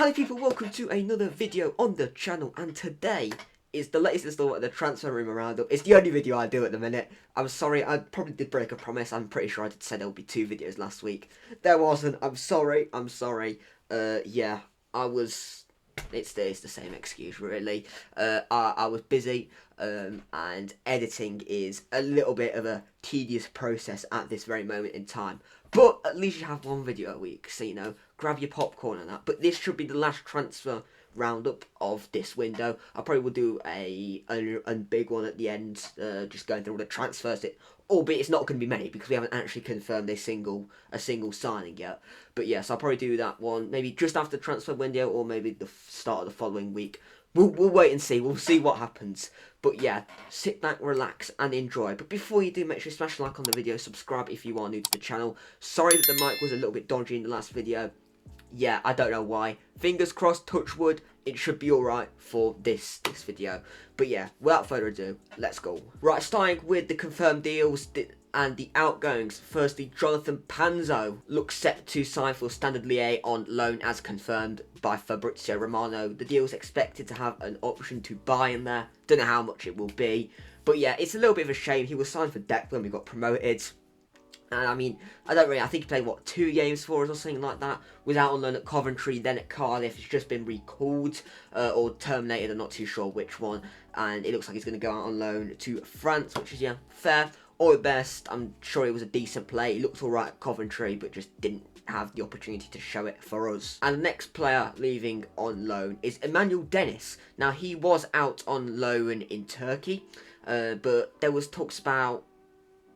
Hi people, welcome to another video on the channel, and today is the latest installment of the transfer rumour roundup. It's the only video I do at the minute. I'm sorry, I probably did break a promise. I'm pretty sure I did say there would be 2 videos last week. There wasn't. I'm sorry. Yeah, I was... It's the same excuse, really. I was busy, and editing is a little bit of a tedious process at this very moment in time. But at least you have 1 video a week, so, you know, grab your popcorn and that. But this should be the last transfer roundup of this window. I probably will do a big one at the end, just going through all the transfers. Albeit it's not going to be many because we haven't actually confirmed a single signing yet. But yes, I'll probably do that one maybe just after the transfer window, or maybe the start of the following week. We'll wait and see. We'll see what happens. But yeah, sit back, relax, and enjoy. But before you do, make sure you smash a like on the video, subscribe if you are new to the channel. Sorry that the mic was a little bit dodgy in the last video. Yeah, I don't know why. Fingers crossed, touch wood, it should be alright for this video. But yeah, without further ado, let's go. Right, starting with the confirmed deals and the outgoings. Firstly, Jonathan Panzo looks set to sign for Standard Liège on loan as confirmed by Fabrizio Romano. The deal is expected to have an option to buy in there. Don't know how much it will be. But yeah, it's a little bit of a shame. He was signed for Declan when we got promoted. And I mean, I think he played, what, 2 games for us or something like that. Was out on loan at Coventry, then at Cardiff. It's just been recalled or terminated, I'm not too sure which one. And it looks like he's going to go out on loan to France, which is, yeah, fair. All the best. I'm sure he was a decent player. He looked alright at Coventry, but just didn't have the opportunity to show it for us. And the next player leaving on loan is Emmanuel Dennis. Now, he was out on loan in Turkey, but there was talks about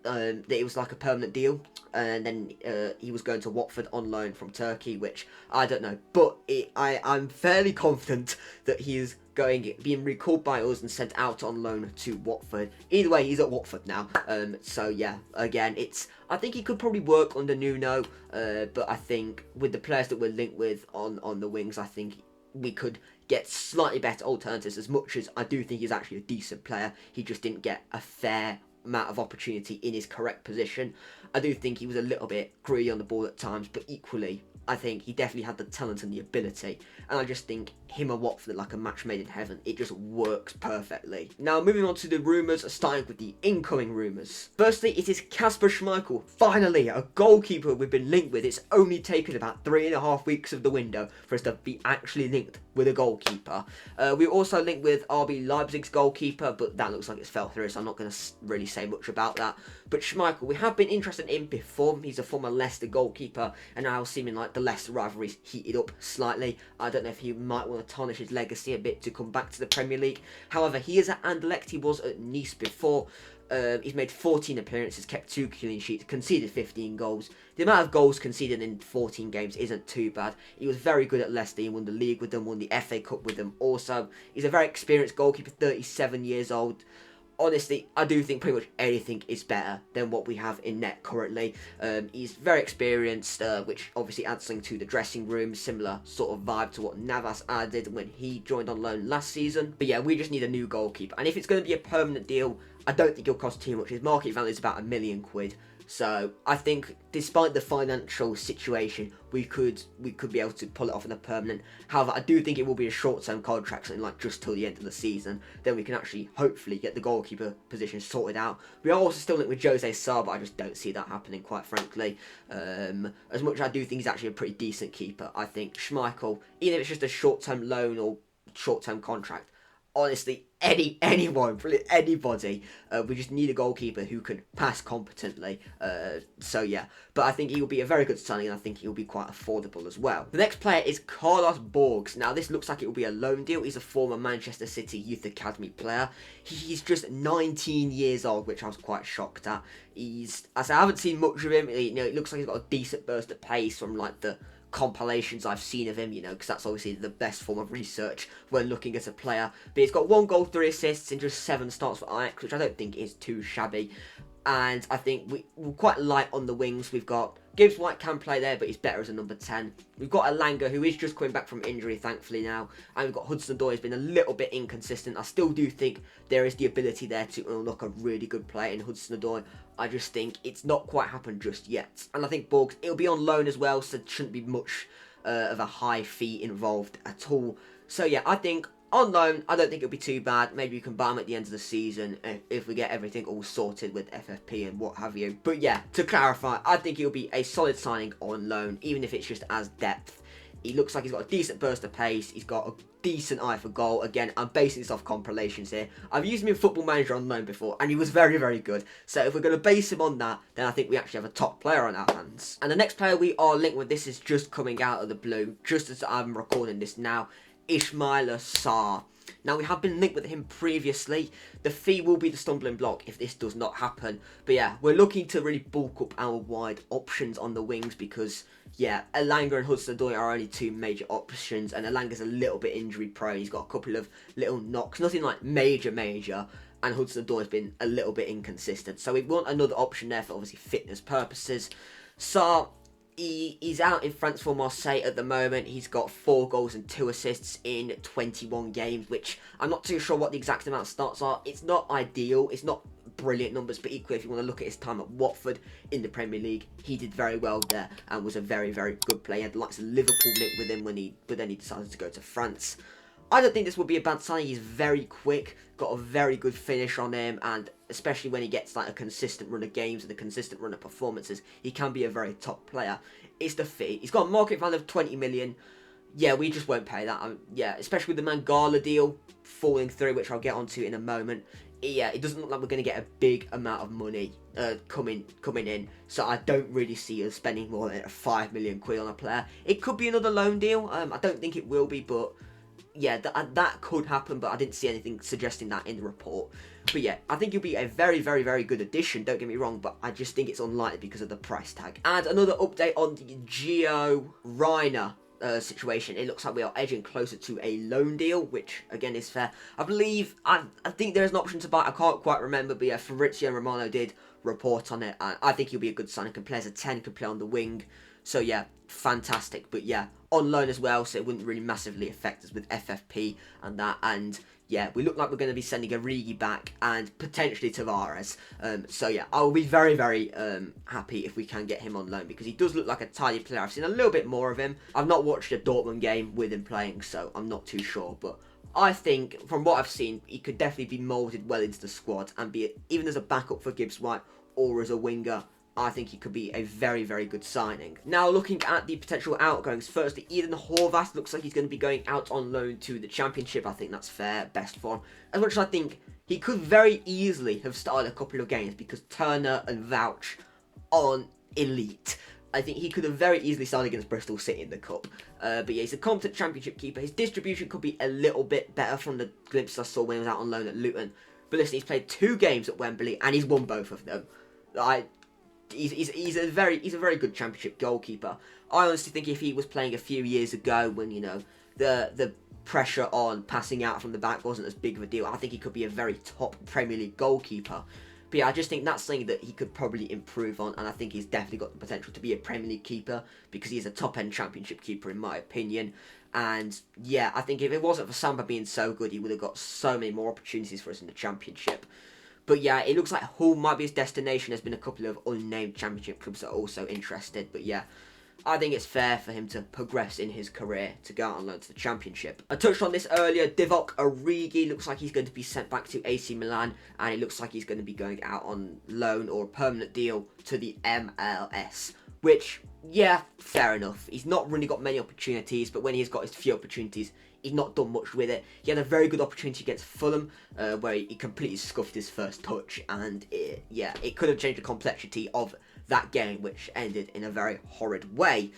that it was like a permanent deal, and then he was going to Watford on loan from Turkey, which I don't know, but I'm fairly confident that he is being recalled by us and sent out on loan to Watford. Either way, he's at Watford now. So yeah, again, I think he could probably work under Nuno, but I think with the players that we're linked with on the wings, I think we could get slightly better alternatives. As much as I do think he's actually a decent player, he just didn't get a fair amount of opportunity in his correct position. I do think he was a little bit greedy on the ball at times, but equally, I think he definitely had the talent and the ability, and I just think him and Watford are like a match made in heaven. It just works perfectly. Now, moving on to the rumours, starting with the incoming rumours. Firstly, it is Kasper Schmeichel. Finally, a goalkeeper we've been linked with. It's only taken about 3.5 weeks of the window for us to be actually linked with a goalkeeper. We also linked with RB Leipzig's goalkeeper, but that looks like it's fell through, so I'm not going to really say much about that. But Schmeichel, we have been interested in him before. He's a former Leicester goalkeeper, and now seeming like the Leicester rivalry's heated up slightly. I don't know if he might want to tarnish his legacy a bit to come back to the Premier League. However, he is at Anderlecht. He was at Nice before. He's made 14 appearances, kept 2 clean sheets, conceded 15 goals. The amount of goals conceded in 14 games isn't too bad. He was very good at Leicester. He won the league with them, won the FA Cup with them also. He's a very experienced goalkeeper, 37 years old. Honestly, I do think pretty much anything is better than what we have in net currently. He's very experienced, which obviously adds something to the dressing room. Similar sort of vibe to what Navas added when he joined on loan last season. But yeah, we just need a new goalkeeper. And if it's going to be a permanent deal, I don't think it'll cost too much. His market value is about £1 million. So I think, despite the financial situation, we could be able to pull it off in a permanent. However, I do think it will be a short-term contract, something like just till the end of the season. Then we can actually, hopefully, get the goalkeeper position sorted out. We are also still linked with Jose Sarr, but I just don't see that happening, quite frankly. As much as I do think he's actually a pretty decent keeper, I think Schmeichel, even if it's just a short-term loan or short-term contract, honestly, anyone, really anybody. We just need a goalkeeper who can pass competently. So yeah, but I think he will be a very good signing, and I think he will be quite affordable as well. The next player is Carlos Borges. Now, this looks like it will be a loan deal. He's a former Manchester City Youth Academy player. He's just 19 years old, which I was quite shocked at. I haven't seen much of him. It looks like he's got a decent burst of pace from like the compilations I've seen of him, because that's obviously the best form of research when looking at a player. But he's got 1 goal, 3 assists in just 7 starts for Ajax, which I don't think is too shabby. And I think we're quite light on the wings. We've got Gibbs White can play there, but he's better as a number 10. We've got Elanga, who is just coming back from injury, thankfully, now. And we've got Hudson-Odoi, who's been a little bit inconsistent. I still do think there is the ability there to unlock a really good player in Hudson-Odoi. I just think it's not quite happened just yet. And I think Borgs, it'll be on loan as well, so it shouldn't be much of a high fee involved at all. So yeah, I think on loan, I don't think it'll be too bad. Maybe you can buy him at the end of the season if we get everything all sorted with FFP and what have you. But yeah, to clarify, I think he'll be a solid signing on loan, even if it's just as depth. He looks like he's got a decent burst of pace. He's got a decent eye for goal. Again, I'm basing this off compilations here. I've used him in Football Manager on loan before, and he was very, very good. So if we're going to base him on that, then I think we actually have a top player on our hands. And the next player we are linked with, this is just coming out of the blue, just as I'm recording this now, Ismaila Sarr. Now, we have been linked with him previously. The fee will be the stumbling block if this does not happen. But yeah, we're looking to really bulk up our wide options on the wings because, yeah, Elanga and Hudson-Odoi are only two major options, and Elanga's a little bit injury prone. He's got a couple of little knocks, nothing like major, and Hudson-Odoi has been a little bit inconsistent. So we want another option there for obviously fitness purposes. Sarr, he's out in France for Marseille at the moment. He's got 4 goals and 2 assists in 21 games, which I'm not too sure what the exact amount of starts are. It's not ideal. It's not brilliant numbers, but equally, if you want to look at his time at Watford in the Premier League, he did very well there and was a very, very good player. He had the likes of Liverpool linked with him but then he decided to go to France. I don't think this will be a bad signing. He's very quick, got a very good finish on him, and especially when he gets like a consistent run of games and a consistent run of performances, he can be a very top player. It's the fee. He's got a market value of 20 million. Yeah, we just won't pay that. Yeah, especially with the Mangala deal falling through, which I'll get onto in a moment. Yeah, it doesn't look like we're going to get a big amount of money coming in, so I don't really see us spending more than 5 million quid on a player. It could be another loan deal. I don't think it will be, but yeah, that could happen, but I didn't see anything suggesting that in the report. But yeah, I think he'll be a very, very, very good addition, don't get me wrong, but I just think it's unlikely because of the price tag. And another update on the Gio Reyna situation. It looks like we are edging closer to a loan deal, which again is fair. I think there's an option to buy. I can't quite remember, but yeah, Fabrizio Romano did report on it, and I think he'll be a good signing. Can play as a 10, can play on the wing. So yeah, fantastic. But yeah, on loan as well, so it wouldn't really massively affect us with FFP and that. And yeah, we look like we're going to be sending Origi back and potentially Tavares. So yeah, I will be very, very happy if we can get him on loan because he does look like a tidy player. I've seen a little bit more of him. I've not watched a Dortmund game with him playing, so I'm not too sure. But I think from what I've seen, he could definitely be moulded well into the squad and be even as a backup for Gibbs White or as a winger. I think he could be a very, very good signing. Now, looking at the potential outgoings, firstly, Eden Horvath looks like he's going to be going out on loan to the Championship. I think that's fair, best form. As much as I think he could very easily have started a couple of games because Turner and Vouch on elite. I think he could have very easily started against Bristol City in the Cup. But yeah, he's a competent Championship keeper. His distribution could be a little bit better from the glimpses I saw when he was out on loan at Luton. But listen, he's played 2 games at Wembley and he's won both of them. He's a very good Championship goalkeeper. I honestly think if he was playing a few years ago when, you know, the pressure on passing out from the back wasn't as big of a deal, I think he could be a very top Premier League goalkeeper. But yeah, I just think that's something that he could probably improve on, and I think he's definitely got the potential to be a Premier League keeper because he's a top-end Championship keeper in my opinion. And yeah, I think if it wasn't for Samba being so good, he would have got so many more opportunities for us in the Championship. But yeah, it looks like Hull might be his destination. There's been a couple of unnamed Championship clubs that are also interested. But yeah, I think it's fair for him to progress in his career to go out on loan to the Championship. I touched on this earlier. Divock Origi looks like he's going to be sent back to AC Milan. And it looks like he's going to be going out on loan or a permanent deal to the MLS. Which, yeah, fair enough. He's not really got many opportunities. But when he's got his few opportunities, he's not done much with it. He had a very good opportunity against Fulham, where he completely scuffed his first touch, and it could have changed the complexity of that game, which ended in a very horrid way.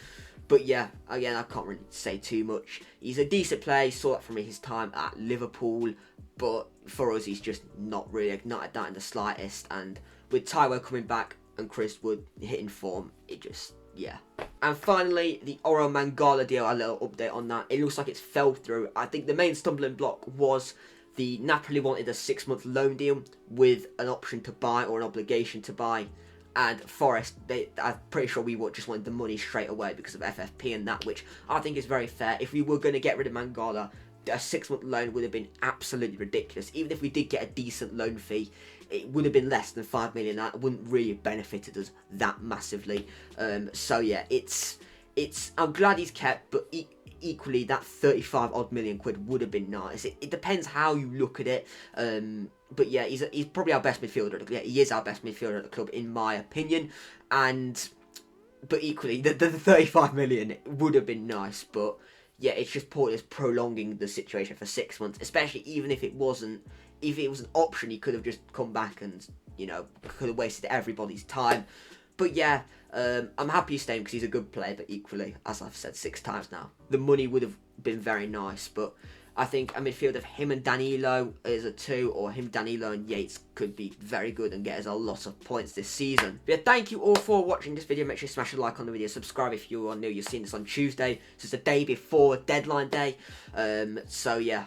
But yeah, again, I can't really say too much. He's a decent player. He saw that from his time at Liverpool, but for us, he's just not really ignited that in the slightest. And with Taiwo coming back and Chris Wood hitting form, it just, yeah. And finally, the Oro Mangala deal, a little update on that. It looks like it's fell through. I think the main stumbling block was the Napoli wanted a 6-month loan deal with an option to buy or an obligation to buy. And Forest, I'm pretty sure we just wanted the money straight away because of FFP and that, which I think is very fair. If we were going to get rid of Mangala, a 6-month loan would have been absolutely ridiculous. Even if we did get a decent loan fee, it would have been less than 5 million. That wouldn't really have benefited us that massively. So yeah, it's I'm glad he's kept, but equally that 35 odd million quid would have been nice. It depends how you look at it. But yeah, he's probably our best midfielder at the club. Yeah, he is our best midfielder at the club in my opinion. But equally, the 35 million would have been nice, but yeah, it's just pointless prolonging the situation for 6 months, especially even if it wasn't, if it was an option, he could have just come back and, you know, could have wasted everybody's time. But yeah, I'm happy he's staying because he's a good player, but equally, as I've said 6 times now, the money would have been very nice, but I think a midfield of him and Danilo as a 2, or him, Danilo and Yates could be very good and get us a lot of points this season. But yeah, thank you all for watching this video. Make sure you smash a like on the video, subscribe if you are new. You're seeing this on Tuesday, so it's the day before deadline day. So yeah,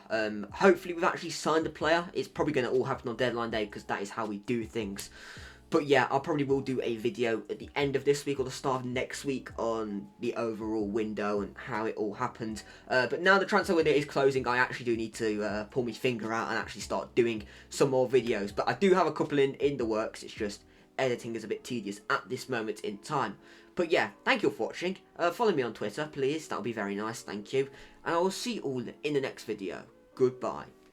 hopefully we've actually signed a player. It's probably going to all happen on deadline day because that is how we do things. But yeah, I probably will do a video at the end of this week or the start of next week on the overall window and how it all happened. But now the transfer window is closing, I actually do need to pull my finger out and actually start doing some more videos. But I do have a couple in the works. It's just editing is a bit tedious at this moment in time. But yeah, thank you all for watching. Follow me on Twitter, please. That would be very nice. Thank you. And I will see you all in the next video. Goodbye.